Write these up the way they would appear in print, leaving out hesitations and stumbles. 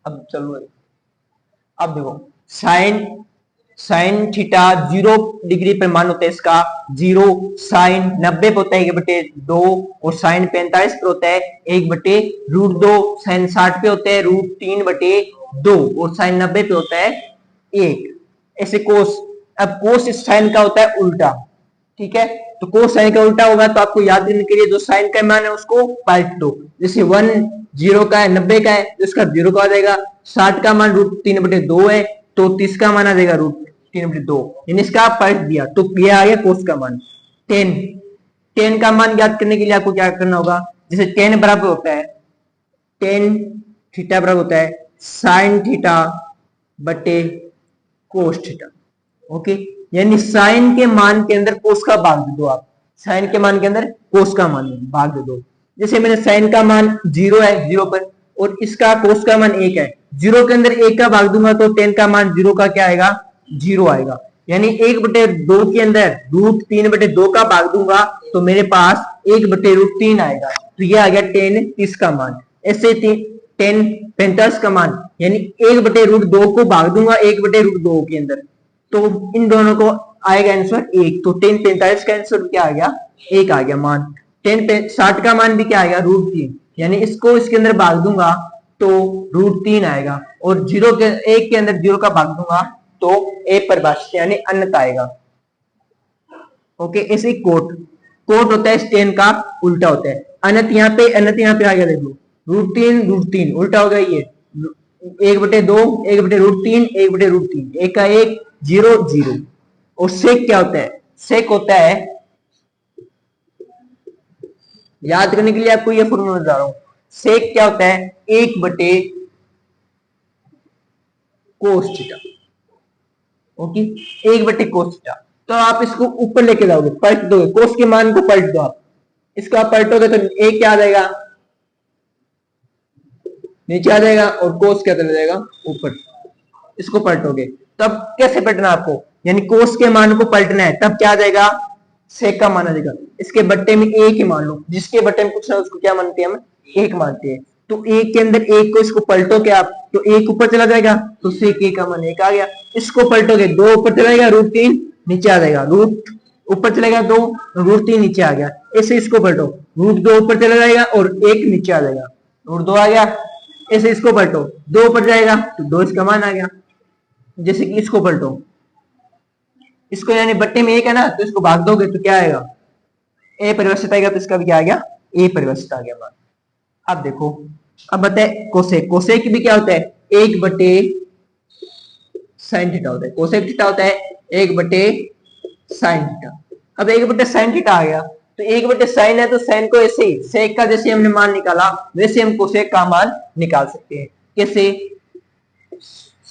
अब चलो, अब देखो साइन साइन थीटा 0 डिग्री पर मान होता है इसका 0, साइन 90 पे होता है 1/2, और साइन 45 पे होता है 1/√2, साइन 60 पे होता है √3/2, और साइन 90 पे होता है 1। ऐसे कोस, अब कोस इस साइन का होता है उल्टा, ठीक है। तो कोस साइन का उल्टा होगा, तो आपको याद करने के लिए जो साइन का मान है उसको पलट दो। जैसे 1 0 का है, 90 का है, तो इसका 0 का आ जाएगा। 60 का मान √3/2 है, तो 30 का मान आ जाएगा √3/2, यानी इसका आप पलट दिया तो ये आ गया कोस का मान। टेन टेन का मान याद करने के लिए आपको क्या करना होगा, जैसे टेन बराबर होता है, टेन थीटा बराबर होता है साइन थीटा बटे कोस थीटा। ओके, यानी साइन के मान के अंदर कोस का भाग दे दो आप, साइन के मान के अंदर कोस का मान भाग दे दो। जैसे मैंने साइन का मान 0 है 0 पर, और इसका कोस का मान 1 है, 0 के अंदर 1 का भाग दूंगा तो टेन का मान 0 का क्या आएगा, 0 आएगा। यानी 1/2 के अंदर √3/2 का भाग दूंगा तो मेरे पास 1/√3 आएगा, तो ये आ गया टेन 30 का मान। ऐसे टेन 45 का मान, यानी 1/√2 को भाग दूंगा 1/√2 के अंदर, तो इन दोनों को आएगा आंसर 1। तो टेन 45 का आंसर क्या आ गया, 1 आ गया मान। टेन 60 का मान भी क्या आएगा, √3, यानी इसको इसके अंदर भाग दूंगा तो √3 आएगा, और 1 के अंदर 0 का भाग दूंगा तो ए परिभाषित यानी अनंत आएगा। ओके, ऐसे कोट कोट होता है टेन का उल्टा होता है। अनंत यहाँ पे, अनंत यहाँ पे आ गया, देखो √3 उल्टा हो गया, ये 1/2 1/√3 1/√3, 1 का 1 0 0। और सेक क्या होता है, सेक होता है, याद करने के लिए आपको ये फॉर्मूला बता रहा हूं, सेक क्या होता है one by cos theta. Okay, one by cos theta. तो आप इसको ऊपर लेके जाओगे, पलट दोगे, कोस के मान को पलट दो आप, इसको आप पलटोगे तो एक क्या आ जाएगा, नीचे आ जाएगा, और कोस क्या चला जाएगा ऊपर। इसको पलटोगे तब कैसे पलटना आपको, यानी कोस के मान को पलटना है, तब क्या आ जाएगा, सेक का मान आ जाएगा। इसके बट्टे में एक ही मान लो, जिसके बट्टे में कुछ ना उसको क्या मानते हैं हम, एक मानते हैं। तो एक के अंदर एक को, इसको पलटोगे आप तो एक ऊपर चला जाएगा, तो सेक एक का मान एक आ गया। इसको पलटोगे, 2 ऊपर चला जाएगा, √3 नीचे आ जाएगा, रूट ऊपर चलेगा 2, √3 नीचे आ गया। ऐसे इसको पलटो, √2 ऊपर चला जाएगा और 1 नीचे आ जाएगा, √2 आ गया। ऐसे इसको पलटो, 2 ऊपर जाएगा तो 2 इसका मान आ गया। जैसे कि इसको पलटो, इसको यानी बट्टे में एक है ना, तो इसको भाग दोगे तो क्या आएगा, ए परिवर्तित आएगा, तो इसका भी क्या आ गया, ए परिवर्तित आ गया मान। अब देखो, अब बताए कोसेक, कोसेक भी क्या होता है, 1/sin थीटा होता है, कोसेक थीटा होता है 1/sin थीटा। अब 1/sin थीटा आ गया, तो 1/sin है तो साइन को ऐसे ही, सेक का जैसे हमने मान निकाला वैसे हम कोसेक का मान निकाल सकते हैं। कैसे,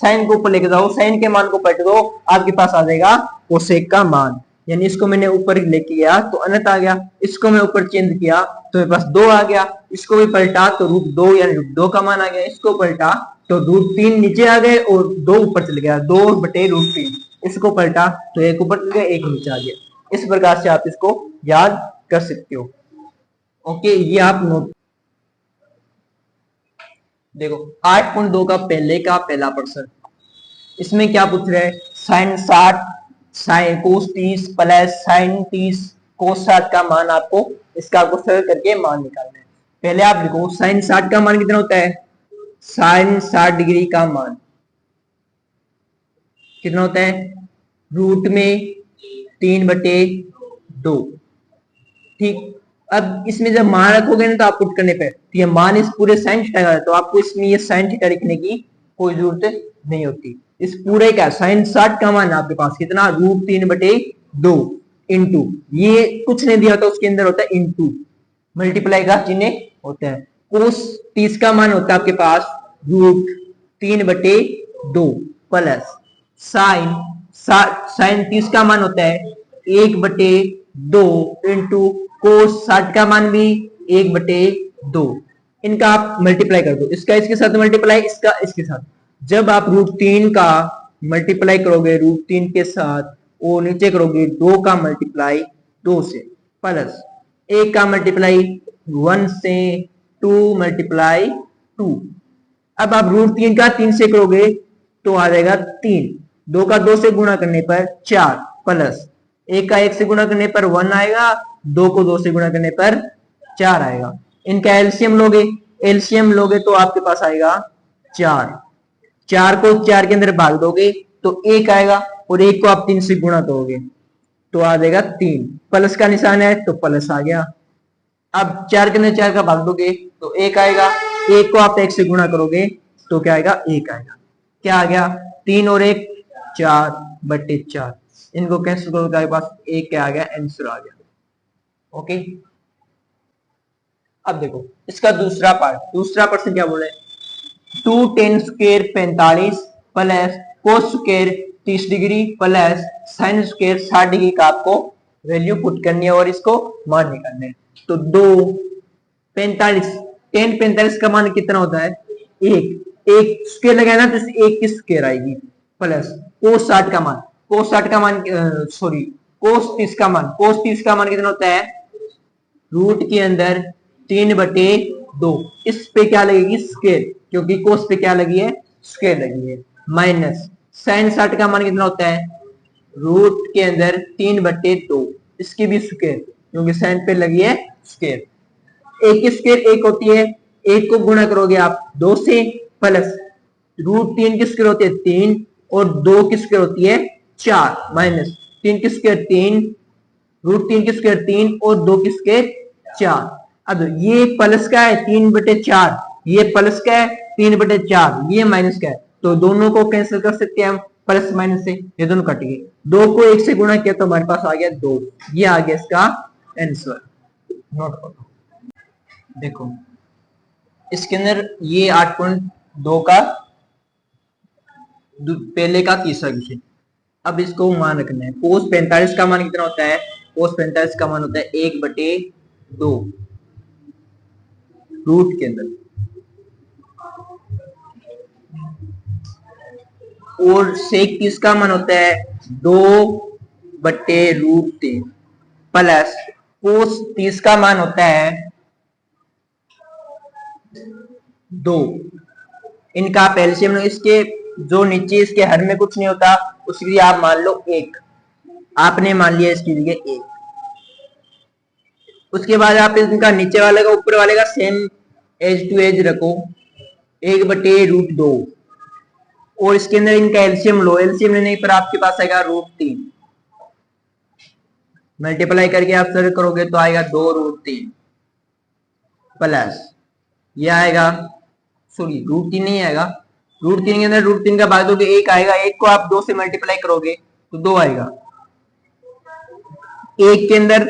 साइन को ऊपर लेके जाओ, साइन के मान को पलट दो, आपके पास आ जाएगा कोसेक का मान। यानी इसको मैंने ऊपर लेके गया तो अनंत आ गया, इसको मैं ऊपर चेंज किया तो मेरे पास 2 आ गया, इसको भी पलटा तो √2 यानी √2 का मान आ गया, इसको पलटा तो √3 नीचे आ गए और 2 ऊपर चले गया, 2/√3। इसको पलटा तो 1 ऊपर चल गया 1 नीचे आ गया। इस प्रकार से आप इसको याद कर सकते हो। ओके, ये आप नोट देखो 8.2 का पहले का पहला प्रश्न, इसमें क्या पूछ रहे हैं, sine 60 sine cos 30 plus sine 30 cos 60 का मान आपको, इसका आपको सरल करके मान निकालना है। पहले आप लिखो साइन 60 का मान कितना होता है, साइन 60 डिग्री का मान कितना होता है, रूट में 3/2। ठीक, अब इसमें जब मान रखोगे ना तो आप पुट करने पे तो ये मान इस पूरे साइन थीटा का है, तो आपको इसमें ये साइन थीटा लिखने की कोई जरूरत नहीं होती। इस पूरे का साइन 60 का मान आपके पास कितना, √3/2 इंटू, ये कुछ नहीं दिया होता उसके अंदर होता है इंटू, मल्टीप्लाई का चिन्ह होता है। कोस 30 का मान होता है आपके पास √3/2 प्लस साइन साइन 30 का मान होता है 1/2 इंटू कोस 60 का मान भी 1/2। इनका आप मल्टीप्लाई कर दो, इसका इसके साथ मल्टीप्लाई, इसका इसके साथ। जब आप √3 का मल्टीप्लाई करोगे √3 के साथ, वो नीचे करोगे 2 का मल्टीप्लाई 2 से, प्लस 1 का मल्टीप्लाई 1 से, 2 मल्टीप्लाई 2, अब आप रूट 3 का 3 से करोगे तो आ जाएगा 3, 2 का 2 से गुणा करने पर 4 प्लस 1 का 1 से गुणा करने पर 1 आएगा, 2 को 2 से गुणा करने पर 4 आएगा। इनका एलसीएम लोगे तो आपके पास आएगा 4, 4 को 4 के अंदर भाग दोगे तो 1 आएगा, और 1 को आप 3 से गुणा करोगे तो आ जाएगा 3, प्लस का निशान है तो प्लस आ गया। अब 4 के अंदर 4 का भाग दोगे तो 1 आएगा, 1 को आप 1 से गुणा करोगे तो क्या आएगा, 1 आएगा। क्या आ गया, 3 और 1 4/4, इनको कैंसिल करोगे आपके पास 1 क्या आ गया, आंसर आ गया। ओके, अब देखो इसका दूसरा प्रश्न क्या बोले, 2 tan square 45 plus cos square 30 degree plus sin square 60 degree का आपको वैल्यू पुट करनी है और इसको मान निकालने हैं। तो 2 45 tan 45 का मान कितना होता है, 1 स्क्वायर लगाया ना तो 1 की स्क्वायर आएगी, प्लस cos 60 का मान, cos 30 का मान कितना होता है, रूट के अंदर 3/2, इस पे क्या लगेगी, स्क्वायर, क्योंकि कोस पे क्या लगी है, स्क्वायर लगी है, माइनस साइन 60 का मान कितना होता है, रूट के अंदर 3/2, इसकी भी स्क्वायर, क्योंकि साइन पे लगी है स्क्वायर। एक की स्क्वायर 1 होती है, 1 को गुणा करोगे आप 2 से, प्लस रूट 3 की स्क्वायर होती है 3 और 2 की स्क्वायर होती है 4, माइनस 3 की स्क्वायर 3, रूट 3 की स्क्वायर 3 और 2 की स्क्वायर 4। अब ये प्लस का है 3/4, ये प्लस का है 3/4, ये माइनस का है, तो दोनों को कैंसिल कर सकते हैं हम प्लस माइनस से, ये दोनों कट गए, 2 को 1 से गुणा किया तो हमारे पास आ गया 2, ये आ गया इसका आंसर। नोट करो, देखो इसके अंदर ये 8.2 का पहले का तीसरा क्वेश्चन, अब इसको मान रखना है, कोस 45 का मान कितना होता है, कोस 45 का मान होता है 1/2 रूट के अंदर, और सेक 30 का मान होता है 2/√3 प्लस कोस 30 का मान होता है 2, इनका आप एलसीएम लो, इसके जो नीचे इसके हर में कुछ नहीं होता उसके लिए आप मान लो 1, आपने मान लिया इसकी जगह 1, उसके बाद आप इनका नीचे वाले का ऊपर वाले का सेम एज टू एज रखो 1/√2, और इसके अंदर इनका एलसीएम लो, एलसीएम लेने पर आपके पास आएगा √3, मल्टीप्लाई करके आप सर करोगे तो आएगा 2√3 प्लस ये आएगा, सॉरी √3 नहीं आएगा, √3 के अंदर √3 का भाग दोगे 1 आएगा, 1 को आप 2 से मल्टीप्लाई करोगे तो 2 आएगा, 1 के अंदर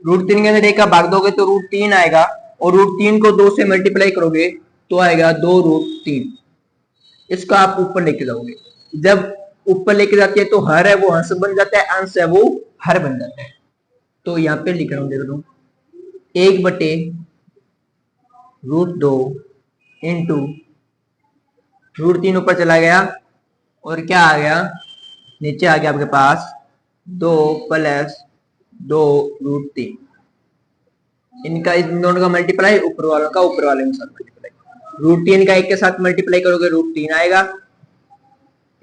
√3 के अंदर 1 का भाग दोगे तो √3 आएगा, और √3 को 2 से मल्टीप्लाई करोगे तो आएगा 2√3, इसको आप ऊपर लेके जाओगे, जब ऊपर लेके जाते हैं तो हर है वो हंस बन जाता है, अंश है वो हर बन जाता है, तो यहाँ पे लिख रहा हूं, देख लो 1/√2 इंटू √3 ऊपर चला गया और क्या आ गया, नीचे आ गया आपके पास 2 प्लस 2√3, इनका इन दोनों का मल्टीप्लाई ऊपर वालों का ऊपर वाले के साथ मल्टीप्लाई, √3 का 1 के साथ मल्टीप्लाई करोगे √3 आएगा,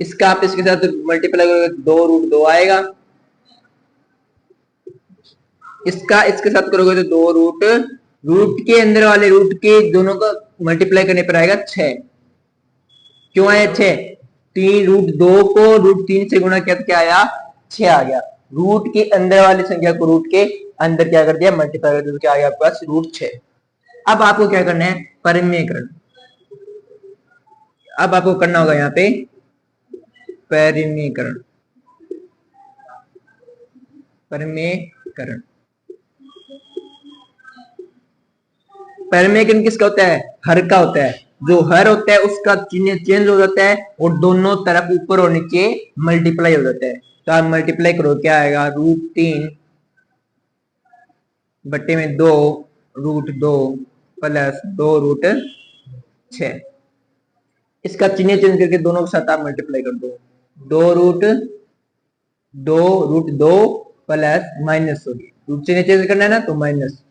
इसका आप इसके साथ मल्टीप्लाई करोगे 2√2 आएगा, इसका इसके साथ करोगे तो 2 रूट के अंदर वाले रूट के दोनों का मल्टीप्लाई करने पर आएगा 6, क्यों आया 6, 3√2 को √3 से गुणा किया तो क्या आया 6 आ गया, रूट के अंदर वाली संख्या को रूट के अंदर क्या कर दिया, मल्टीप्लाई कर दिया, तो क्या आ गया आपके पास √6। अब आपको क्या करना है, परिमेयकरण, अब आपको करना होगा यहाँ पे परिमेयकरण, परिमेयकरण किसका होता है, हर का होता है, जो हर होता है उसका चिन्ह चेंज हो जाता है और दोनों तरफ ऊपर और नीचे मल्टीप्लाई हो जाता है, तो आप मल्टीप्लाई करो क्या आएगा, √3/2 प्लस 2√6, इसका चिन्ह चेंज करके दोनों के साथ आप मल्टीप्लाई कर दो, 2√2 प्लस माइनस, रूट चिन्ह चेंज करना है ना तो माइनस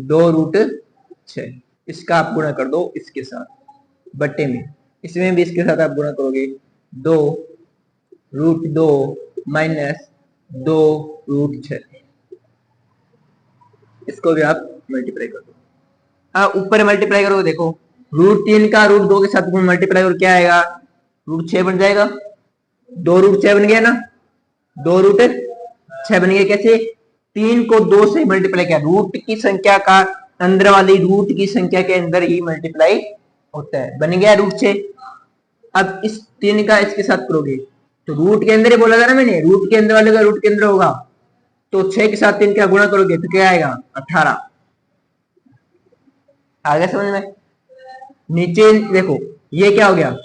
2√6, इसका आप गुणा कर दो इसके साथ, बट्टे में, इसमें भी इसके साथ आप गुणा करोगे 2√2 माइनस 2√6, इसको भी आप मल्टीप्लाई कर दो। हाँ, ऊपर मल्टीप्लाई करोगे, देखो √3 का √2 के साथ मल्टीप्लाई करो, क्या आएगा, √6 बन जाएगा। 2√6 बन गया ना, 2√6 बन गया। कैसे, 3 को 2 से मल्टीप्लाई किया, रूट की संख्या का अंदर वाली रूट की संख्या के अंदर ही मल्टीप्लाई होता है, बन गया √6। अब इस 3 का इसके साथ करोगे तो रूट के अंदर ही बोला था ना मैंने, रूट के अंदर वाले का रूट के अंदर होगा, तो 6 के साथ 3 का गुणा करोगे तो क्या आएगा, 18। आगे समझ में। नीचे देखो ये क्या हो गया,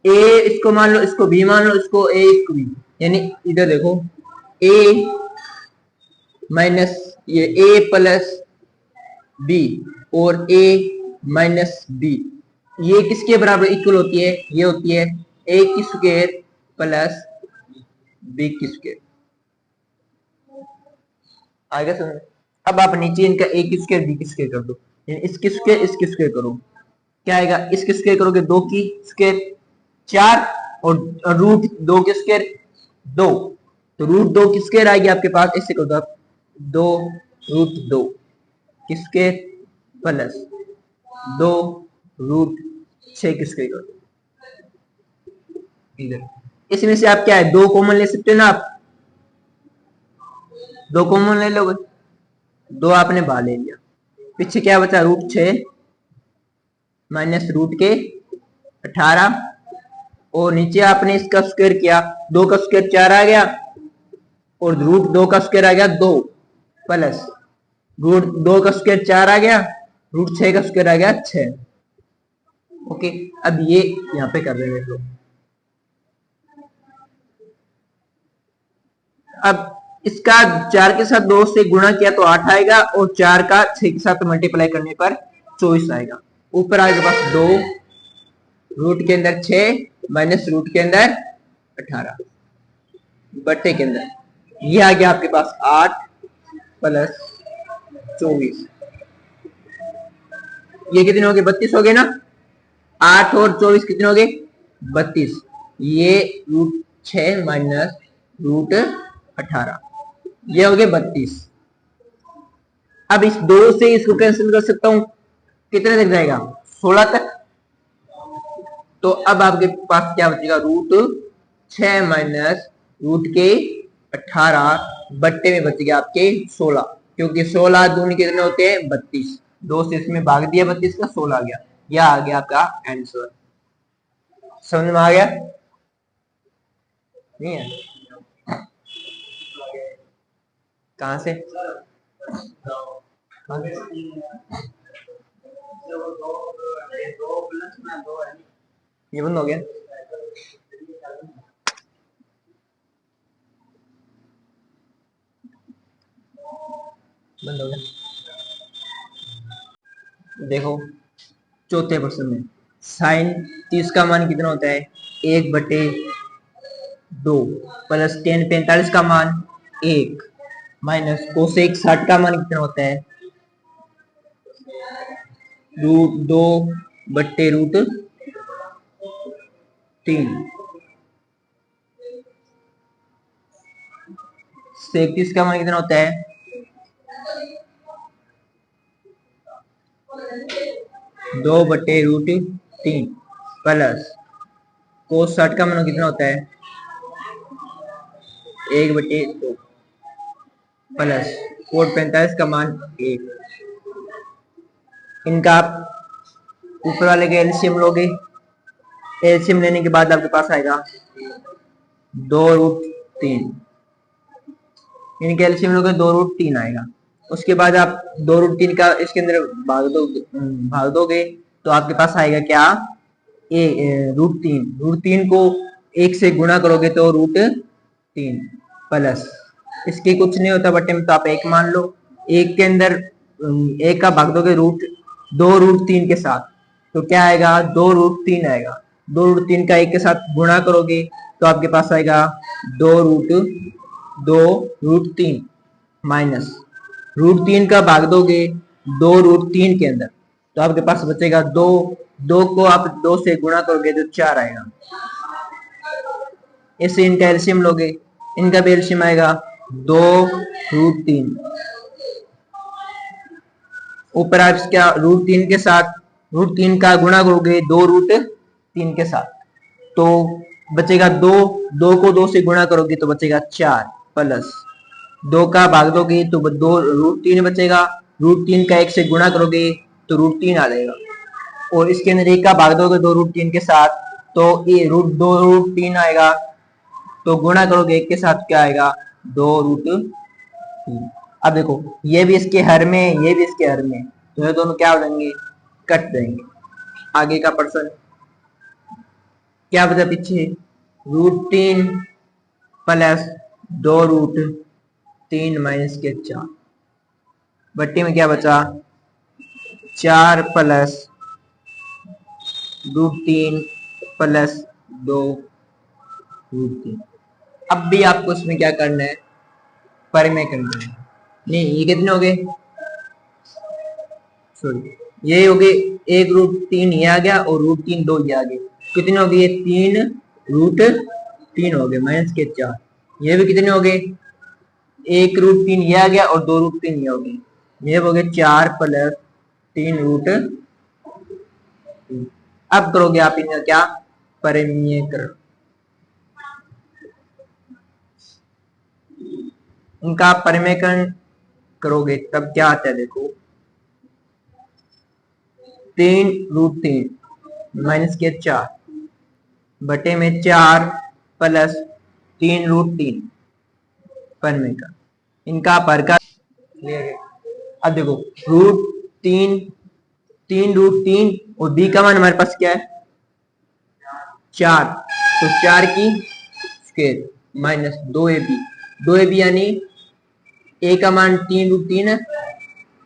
ए इसको मान लो, इसको बी मान लो, इसको ए इसको बी, यानी इधर देखो ए माइनस ये ए प्लस बी और ए माइनस बी, ये किसके बराबर इक्वल होती है, ये होती है ए की स्क्वायर प्लस बी की स्क्वायर। आगे समझ। अब आप नीचे इनका ए की स्क्वायर बी की स्क्वायर कर दो, इसकी स्क्वायर करो, क्या आएगा, इसकी स्क्वायर करोगे 2 की स्क्वायर 4 और √2 की स्क्वायर 2, तो √2 की स्क्वायर आएगी आपके पास, इससे करो आप 2√2 की स्क्वायर प्लस 2√6 की स्क्वायर करो। इधर इसमें से आप क्या है, 2 कॉमन ले सकते हो ना, आप 2 कॉमन ले लोगे, 2 आपने बाहर ले लिया, पीछे क्या बचा, √6 माइनस √18 और नीचे आपने इसका स्क्वायर किया, 2 का स्क्वायर 4 आ गया और √2 का स्क्वायर आ गया 2 प्लस √2 का स्क्वायर 4 आ गया, √6 का स्क्वायर आ गया 6। ओके, अब ये यहाँ पे कर रहे हैं लोग। अब इसका 4 के साथ 2 से गुणा किया तो 8 आएगा और 4 का 6 के साथ मल्टीप्लाई करने पर 24 आएगा। ऊपर आएगा बस 2 रूट के अंदर 6 माइनस रूट के अंदर 18 बट्टे के अंदर, ये आ गया आपके पास 8 प्लस 24, ये कितने हो गए, 32 हो गए ना, 8 और 24 कितने हो गए, 32, ये √6 माइनस √18, ये हो गए 32। अब इस 2 से इसको कैंसिल कर सकता हूं, कितने तक जाएगा, 16 तक। तो अब आपके पास क्या बचेगा, √6 माइनस √18 बट्टे में बच गया आपके 16, क्योंकि 16 दूनी कितने होते हैं, 32, 2 से इसमें भाग दिया 32 का, 16 आ गया। यह आ गया आपका आंसर। समझ में आ गया, नहीं है, कहां से, ये बंद हो गया, बंद हो गया। देखो चौथे प्रश्न में साइन 30 का मान कितना होता है, 1/2 प्लस tan 45 का मान 1 माइनस कोसेक 60 का मान कितना होता है, √2/√3। सेक 30 का मान कितना होता है, 2/√3 प्लस कोस 60 का मान कितना होता है, 1/2 प्लस कोट 45 का मान 1। इनका आप ऊपर वाले के एलसीएम लोगे, एलसीएम लेने के बाद आपके पास आएगा 2√3, इनके एलसीएम लोगे 2√3 आएगा। उसके बाद आप 2√3 का इसके अंदर भाग दोगे तो आपके पास आएगा क्या, √3 को 1 से गुणा करोगे तो √3 प्लस इसके कुछ नहीं होता बटे में, तो आप 1 मान लो, 1 के अंदर 1 का भाग दोगे 2√3 के साथ तो क्या आएगा, 2√3 आएगा। 2√3 का 1 के साथ गुणा करोगे तो आपके पास आएगा 2√3 माइनस √3 का भाग दोगे 2√3 के अंदर तो आपके पास बचेगा 2 2 को आप 2 से गुणा करोगे तो 4 आएगा। इसे इनका एलसीएम लोगे, इनका भी एलसीएम आएगा 2√3। ऊपर आप क्या √3 के साथ √3 का गुणा करोगे 2√3 के साथ, तो बचेगा 2। 2 को 2 से गुणा करोगे तो बचेगा 4 प्लस 2 का भाग दोगे तो 2√3 बचेगा। √3 का 1 से गुणा करोगे तो √3 आ जाएगा, और इसके अंदर 1 का भाग दोगे 2√3 के साथ तो ये √2√3 आएगा। तो गुणा करोगे 1 के साथ क्या आएगा 2√3। अब देखो ये भी इसके हर में, ये भी इसके हर में, तो ये दोनों क्या हो जाएंगे, कट जाएंगे। आगे का पर्सन क्या बचा पीछे, √3 प्लस 2√3 माइनस के 4, बट्टी में क्या बचा 4 प्लस √3 प्लस 2√3। अब भी आपको इसमें क्या करना है, परिमेय करना है। नहीं, ये कितने हो गए, सॉरी ये हो गए 1√3 ये आ गया और √3 2 ये आ गए, कितने हो गए 3√3 हो गए माइनस के 4। ये भी कितने हो गए 1√3 ये आ गया और 2√3 ये हो गए, ये हो गए 4 प्लस 3√3। अब करोगे आप इनका क्या, परिमेयकरण। इनका परिमेयकरण करोगे तब क्या आता है, देखो 3√3 माइनस के 4 बटे में 4 प्लस 3√3 परिमेयकरण। इनका पर का अब देखो √3 3√3 और b का मान हमारे पास क्या है 4, तो 4 की स्क्वायर माइनस 2ab यानी a का मान 3√3 है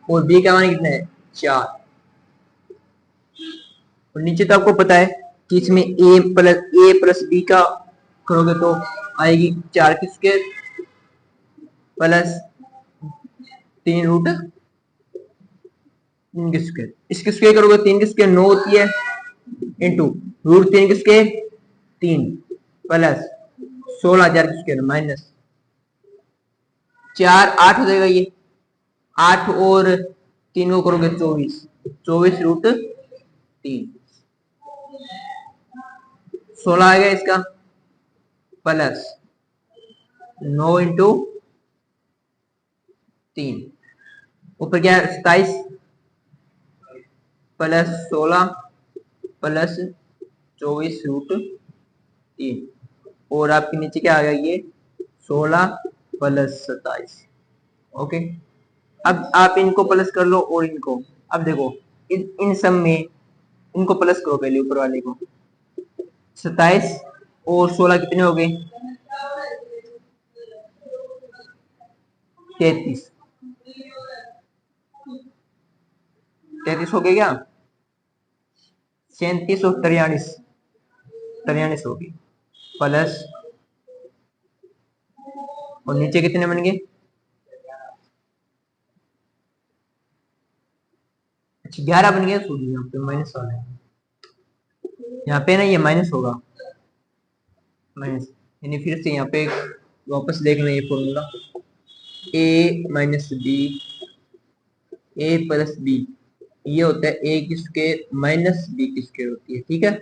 और b का मान कितना है 4। और नीचे तो आपको पता है कि इसमें a प्लस b का करोगे तो आएगी 4 की स्क्वायर प्लस 3√3 की स्क्वायर। इसकी स्क्वायर करोगे 3 की स्क्वायर 9 होती है, इंटू √3 की स्क्वायर 3 प्लस 16,000 की स्क्वायर माइनस 4 8 हो जाएगा। ये 8 और 3 को करोगे 24 16 आ गया इसका, प्लस 9 इंटू 3 ऊपर क्या है 27 प्लस 16 प्लस 24√3 और आपके नीचे क्या आ गया ये 16 प्लस 27। ओके, अब आप इनको प्लस कर लो और इनको, अब देखो इन सब में इनको प्लस करो पहले ऊपर वाले को, 27 और 16 कितने हो गए 33 हो गए क्या 37 और 43 होगी प्लस, और नीचे कितने बन गए, अच्छा 11 बन गया। सॉरी यहाँ पे माइनस वाला है, यहाँ पे ना ये माइनस होगा, माइनस यानी फिर से यहाँ पे वापस देखना ये formula a minus b a plus b, ये होता है a की स्क्वायर माइनस बी की स्क्वायर होती है, ठीक है।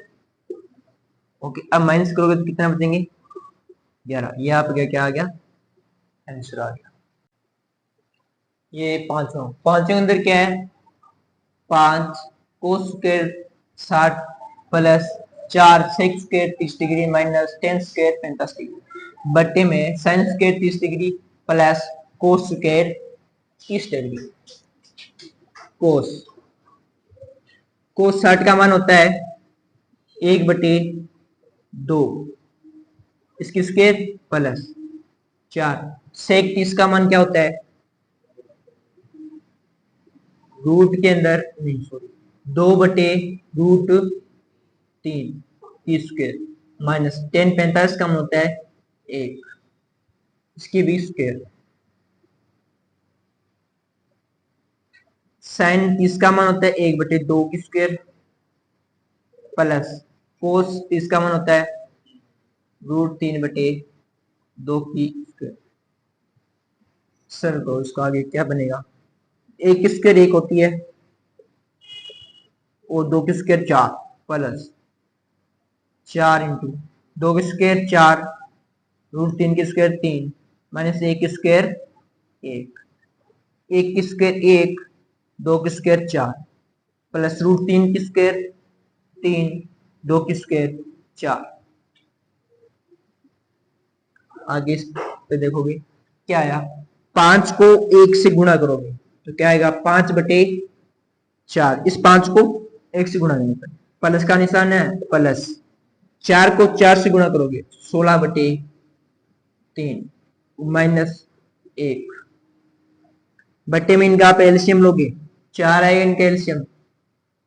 ओके, अब माइनस करोगे तो कितना बचेंगे 11, ये आप क्या आ गया आंसर आ गया। ये पांचों के अंदर क्या है 5 cos square 60 plus 4 sec square 30 degree minus 10 square 45 degree बट्टे में sine square 30 degree plus cos square 30 degree. Cos 60 का मान होता है 1/2, इसकी स्क्वायर प्लस 4 सेक 30 का मान क्या होता है रूट के अंदर नहीं सॉरी 2/√3 की स्क्वायर माइनस 10 45 का मान होता है 1, इसकी भी स्क्वायर। साइन 30 का मान होता है 1/2 की स्क्वायर प्लस कोस इसका मान होता है √3/2 की स्क्वायर। सर तो इसका आगे क्या बनेगा, एक स्क्वायर एक होती है और 2 की स्क्वायर 4 प्लस 4 इंटू 2 की स्क्वायर 4 √3 की स्क्वायर 3 माइनस 1 की स्क्वायर 1, 1 की स्क्वायर 1, 2 की स्क्वायर 4 प्लस √3 की स्क्वायर 3, 2 की स्क्वायर 4। आगे इस पे देखोगे क्या आया, 5 को 1 से गुणा करोगे तो क्या आएगा 5/4। इस 5 को 1 से गुणा करने पर प्लस का निशान है प्लस, 4 को 4 से गुणा करोगे 16/3 माइनस 1 बट्टे में इनका आप एलसीएम लोगे 4 आएगा इनका एलसीएम,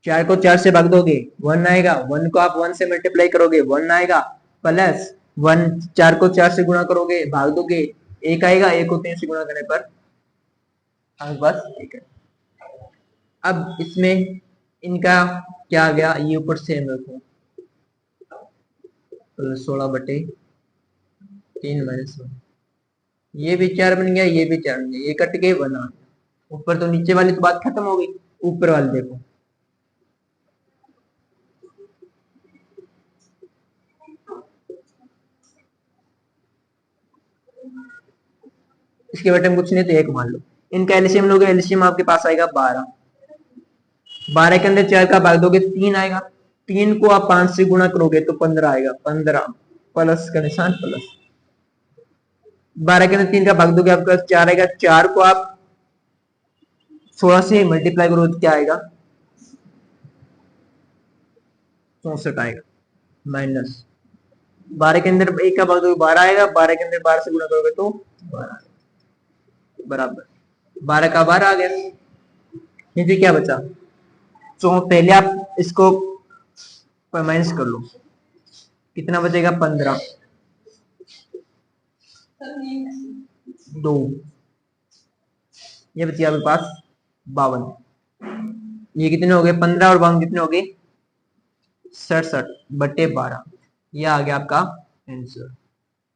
4 को 4 से भाग दोगे 1 आएगा, 1 को आप 1 से मल्टीप्लाई करोगे 1 आएगा प्लस 1 4 को 4 से गुणा करोगे भाग दोगे 1 आएगा, 1 को 3 से गुणा करने पर बस 1 है। अब इसमें इनका क्या आ गया, ये ऊपर सेम रखो 16/3 माइनस 1, ये भी 4 बन गया, ये भी 4 बन गया, ये कट के 1 आ गया ऊपर। तो नीचे वाली तो बात खत्म हो गई, ऊपर वाली देखो इसके बटे में कुछ नहीं तो 1 मान लो, इनका एलसीएम लोगे, एलसीएम आपके पास आएगा 12, 12 के अंदर 4 का भाग दोगे 3 आएगा, 3 को आप 5 से गुणा करोगे तो 15 आएगा, 15 प्लस का निशान प्लस, 12 के अंदर 3 का भाग दोगे आपके पास 4 आएगा, 4 को आप 16 से मल्टीप्लाई करोगे तो क्या आएगा 64 आएगा, माइनस 12 के अंदर 1 का भाग दोगे 12 आएगा, 12 के अंदर 12 से गुणा करोगे तो 12 बराबर 12 का 12 आ गया। फिर क्या बचा, तो पहले आप इसको माइनस कर लो, कितना बचेगा 15, 2 ये बची आपके पास 52, ये कितने हो गए 15 और 52 कितने हो गए 67/12, ये आ गया आपका आंसर।